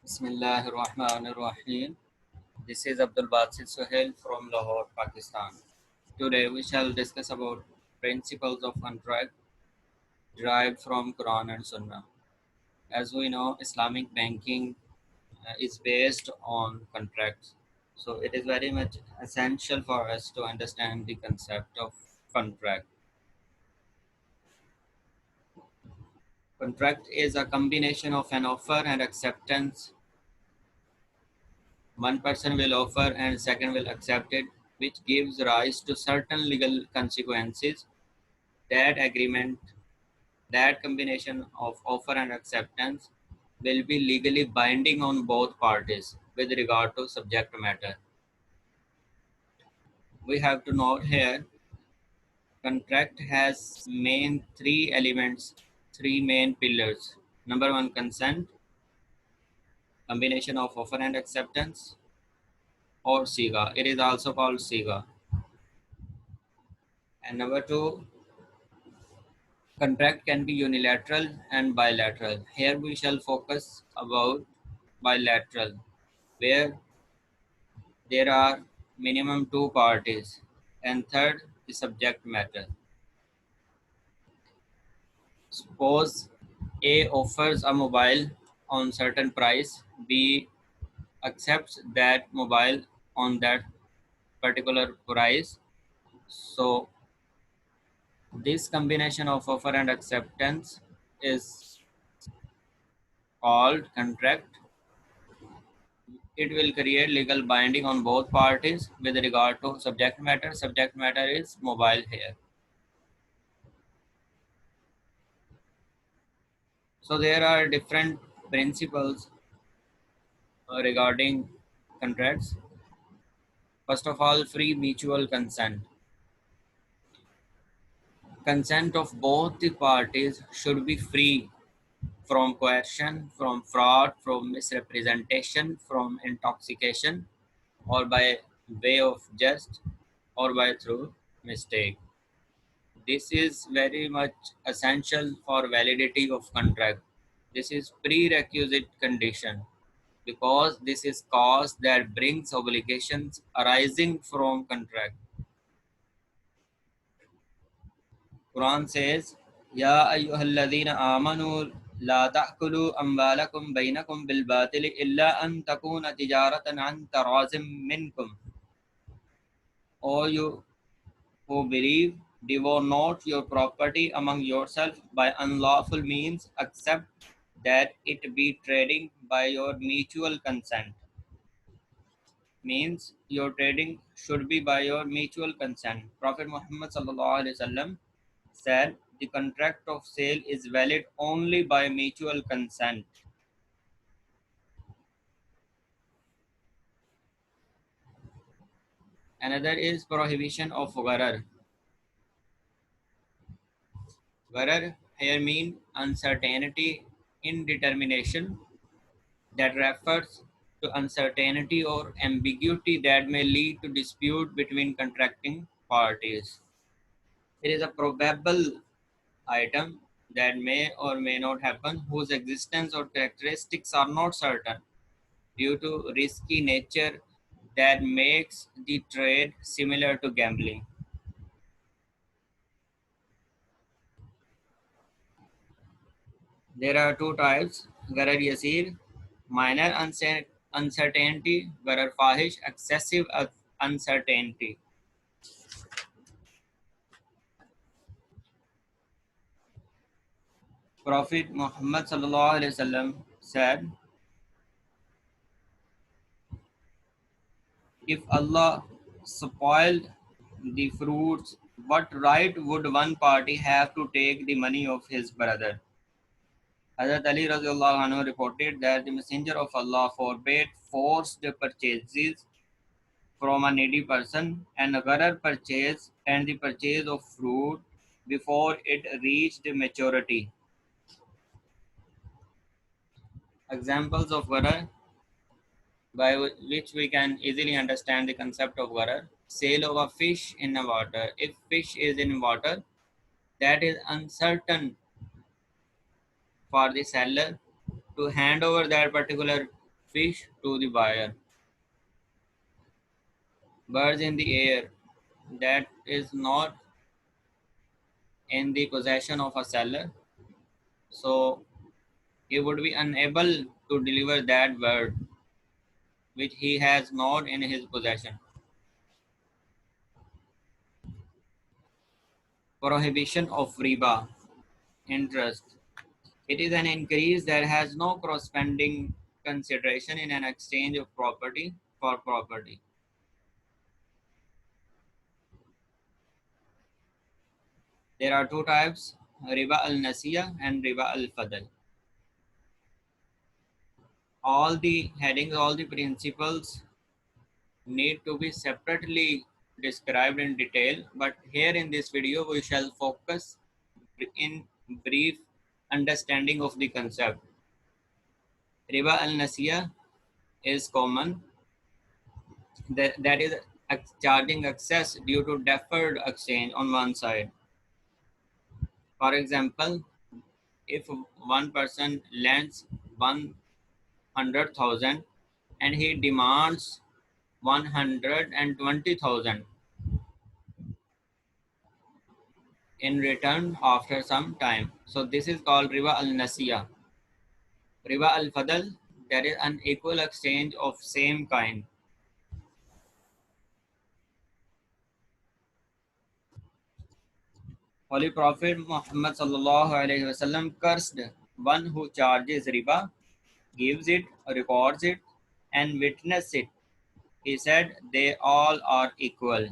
Bismillahirrahmanirrahim. This is Abdul Basit Sohail from Lahore, Pakistan. Today we shall discuss about principles of contract derived from Quran and Sunnah. As we know, Islamic banking is based on contracts. So it is very much essential for us to understand the concept of contract. Contract is a combination of an offer and acceptance. One person will offer and second will accept it, which gives rise to certain legal consequences. That agreement, that combination of offer and acceptance will be legally binding on both parties with regard to subject matter. We have to note here, contract has main three elements, three main pillars. Number one, consent, combination of offer and acceptance, or SIGA. It is also called SIGA. And number two, contract can be unilateral and bilateral. Here we shall focus about bilateral, where there are minimum two parties, and third the subject matter. Suppose A offers a mobile on certain price, B accepts that mobile on that particular price. So this combination of offer and acceptance is called contract. It will create legal binding on both parties with regard to subject matter. Subject matter is mobile here. So there are different principles regarding contracts. First of all, free mutual consent. Consent of both the parties should be free from coercion, from fraud, from misrepresentation, from intoxication, or by way of jest, or by through mistake. This is very much essential for validity of contract. This is prerequisite condition because this is cause that brings obligations arising from contract. Quran says, Ya ayyuhalladhina amanu la ta'kulu amwalakum bainakum bil batili illa an takuna tijaratan an tarazim minkum. O you who believe, devour not your property among yourself by unlawful means, except that it be trading by your mutual consent. Means your trading should be by your mutual consent. Prophet Muhammad ﷺ said the contract of sale is valid only by mutual consent. Another is prohibition of gharar. Gharar here means uncertainty, indetermination, that refers to uncertainty or ambiguity that may lead to dispute between contracting parties. It is a probable item that may or may not happen, whose existence or characteristics are not certain due to risky nature that makes the trade similar to gambling. There are two types, Gharar Yasir, minor uncertainty, Gharar Fahish, excessive uncertainty. Prophet Muhammad ﷺ said, if Allah spoiled the fruits, what right would one party have to take the money of his brother? Hazrat Ali radiallahu anhu reported that the Messenger of Allah forbade forced purchases from a needy person and a gharar purchase and the purchase of fruit before it reached maturity. Examples of gharar by which we can easily understand the concept of gharar. Sale of a fish in the water. If fish is in water, that is uncertain for the seller to hand over that particular fish to the buyer, birds in the air that is not in the possession of a seller, so he would be unable to deliver that bird which he has not in his possession. Prohibition of riba, interest. It is an increase that has no corresponding consideration in an exchange of property for property. There are two types, riba al-nasiya and riba al-fadl. All the headings, all the principles need to be separately described in detail, but here in this video we shall focus in brief understanding of the concept. Riba al-nasiya is common, that is charging excess due to deferred exchange on one side. For example, if one person lends 100,000 and he demands 120,000 in return after some time. So this is called riba al-nasiya. Riba al-fadl, that is an equal exchange of same kind. Holy Prophet Muhammad sallallahu alaihi wasallam cursed one who charges riba, gives it, records it, and witnesses it. He said they all are equal.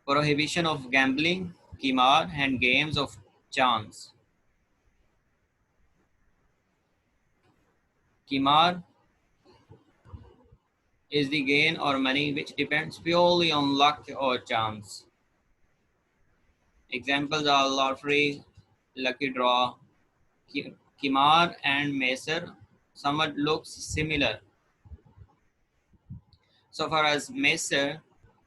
Prohibition of gambling, qimar, and games of chance. Qimar is the gain or money which depends purely on luck or chance. Examples are lottery, lucky draw, qimar, and maser. Somewhat looks similar. So far as maser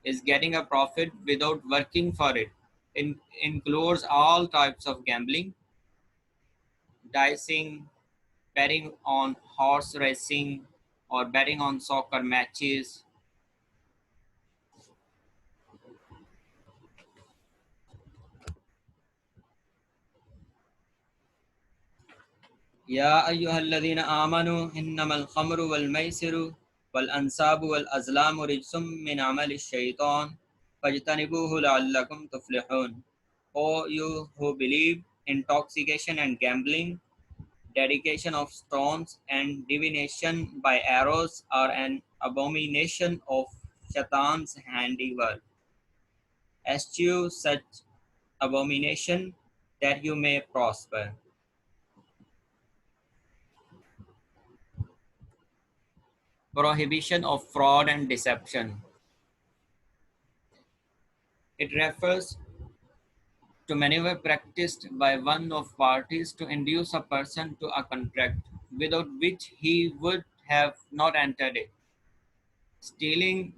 is getting a profit without working for it. It includes all types of gambling, dicing, betting on horse racing, or betting on soccer matches. يا أيها الذين آمنوا إنما الخمر والميسر والأنساب والأزلام رجس من عمل الشيطان فاجتنبوه لعلكم تفلحون. O you who believe, intoxication and gambling, dedication of stones, and divination by arrows are an abomination of Shaitan's handiwork. Eschew such abomination that you may prosper. Prohibition of fraud and deception. It refers to maneuver practiced by one of parties to induce a person to a contract without which he would have not entered it. Stealing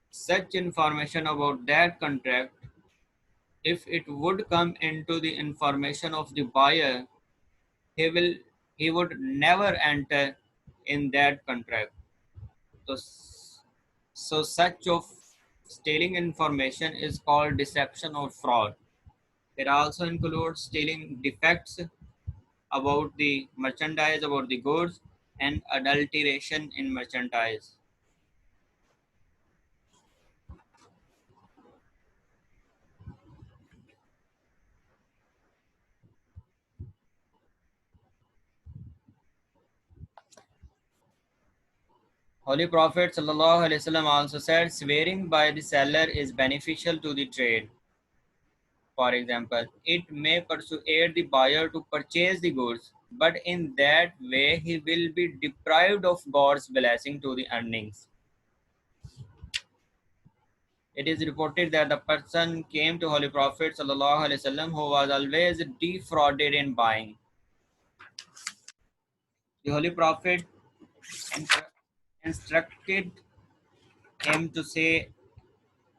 such information about that contract, if it would come into the information of the buyer, he will he would never enter in that contract. So, so such of stealing information is called deception or fraud. It also includes stealing defects about the merchandise, about the goods, and adulteration in merchandise. Holy Prophet ﷺ also said, swearing by the seller is beneficial to the trade. For example, it may persuade the buyer to purchase the goods, but in that way he will be deprived of God's blessing to the earnings. It is reported that the person came to Holy Prophet ﷺ who was always defrauded in buying. The Holy Prophet instructed him to say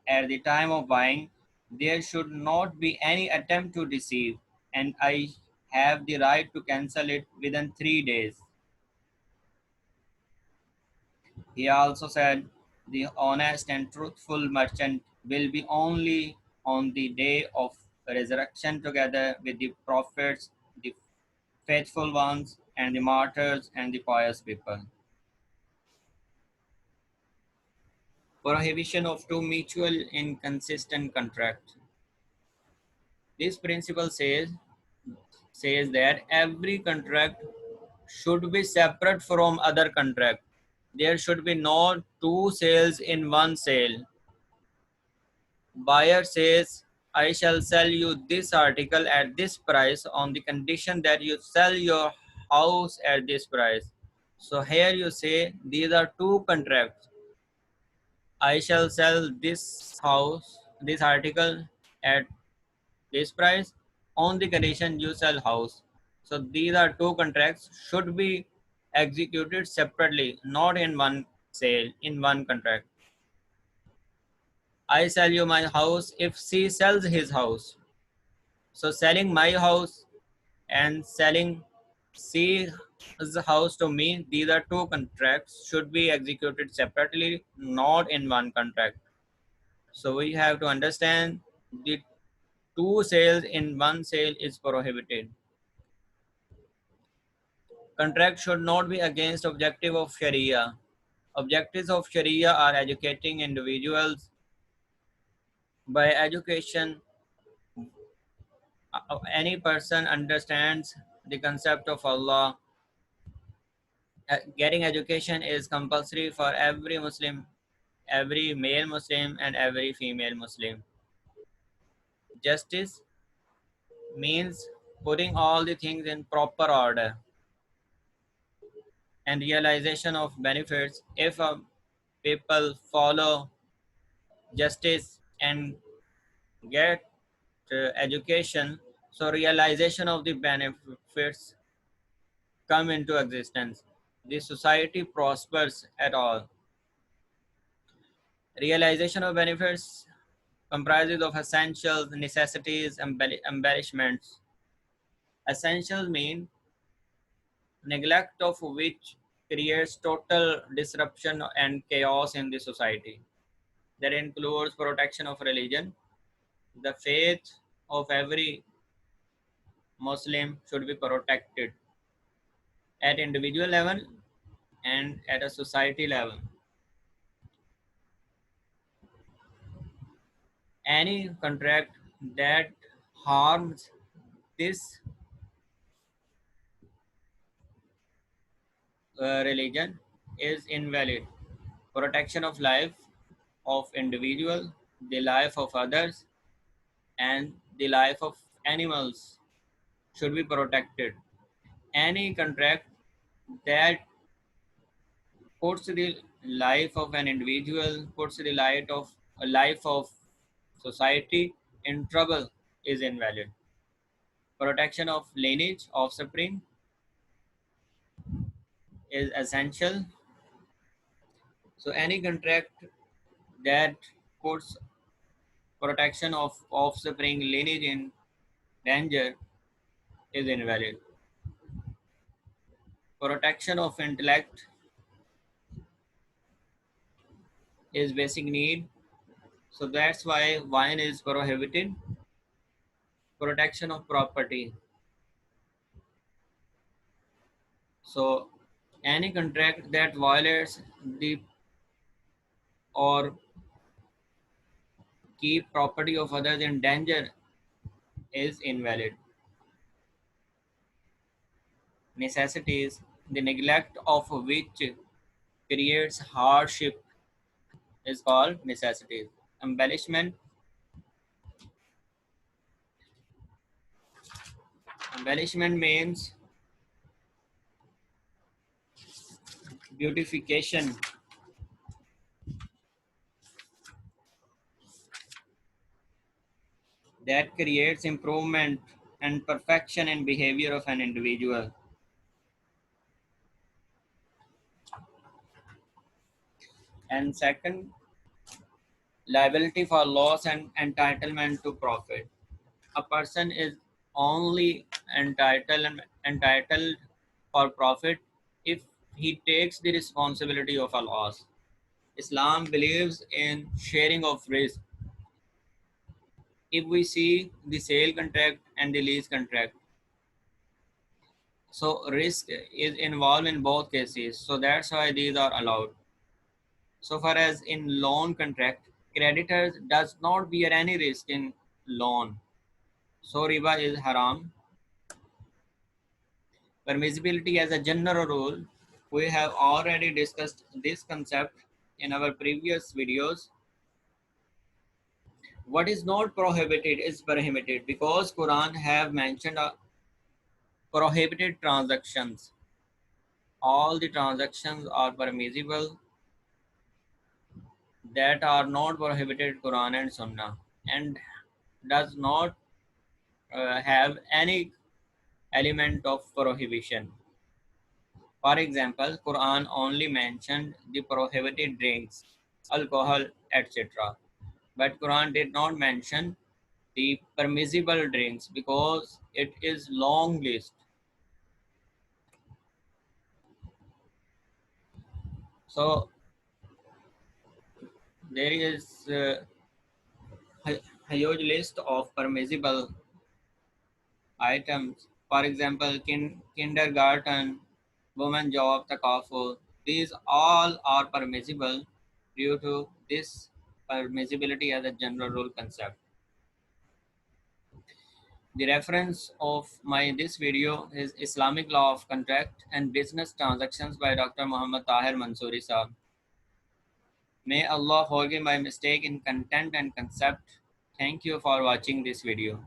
at the time of buying, there should not be any attempt to deceive, and I have the right to cancel it within 3 days. He also said, the honest and truthful merchant will be only on the day of resurrection together with the prophets, the faithful ones, and the martyrs and the pious people. Prohibition of two mutual inconsistent contracts. This principle says that every contract should be separate from other contract. There should be no two sales in one sale. Buyer says, I shall sell you this article at this price on the condition that you sell your house at this price. So here you say these are two contracts. I shall sell this article at this price on the condition you sell house. So these are two contracts should be executed separately, not in one sale, in one contract. I sell you my house if she sells his house. So selling my house and selling C's house to me, these are two contracts should be executed separately, not in one contract. So we have to understand the two sales in one sale is prohibited. Contract should not be against objective of Sharia. Objectives of Sharia are educating individuals. By education, any person understands the concept of Allah. Getting education is compulsory for every Muslim, every male Muslim, and every female Muslim. Justice means putting all the things in proper order and realization of benefits. If people follow justice and get education, so realization of the benefits come into existence. The society prospers at all. Realization of benefits comprises of essentials, necessities, embellishments. Essentials mean neglect of which creates total disruption and chaos in the society. That includes protection of religion. The faith of every Muslim should be protected at individual level and at a society level. Any contract that harms this religion is invalid. Protection of life of individual, the life of others, and the life of animals should be protected. Any contract that puts the life of an individual, puts the light of a life of society in trouble is invalid. Protection of lineage, offspring is essential. So any contract that puts protection of offspring lineage in danger is invalid. Protection of intellect is basic need. So that's why wine is prohibited. Protection of property. So any contract that violates the or keep property of others in danger is invalid. Necessities, the neglect of which creates hardship is called necessities. Embellishment. Embellishment means beautification that creates improvement and perfection in behavior of an individual. And second, liability for loss and entitlement to profit. A person is only entitled for profit if he takes the responsibility of a loss. Islam believes in sharing of risk. If we see the sale contract and the lease contract, so risk is involved in both cases. So that's why these are allowed. So far as in loan contract, creditors does not bear any risk in loan. So riba is haram. Permissibility as a general rule, we have already discussed this concept in our previous videos. What is not prohibited is prohibited because Quran have mentioned prohibited transactions. All the transactions are permissible that are not prohibited Quran and Sunnah and does not have any element of prohibition. For example, Quran only mentioned the prohibited drinks, alcohol, etc. But Quran did not mention the permissible drinks because it is long list. So there is a huge list of permissible items. For example, kindergarten, woman job, takaful. These all are permissible due to this permissibility as a general rule concept. The reference of my this video is Islamic Law of Contract and Business Transactions by Dr. Muhammad Tahir Mansoori Saab. May Allah forgive my mistake in content and concept. Thank you for watching this video.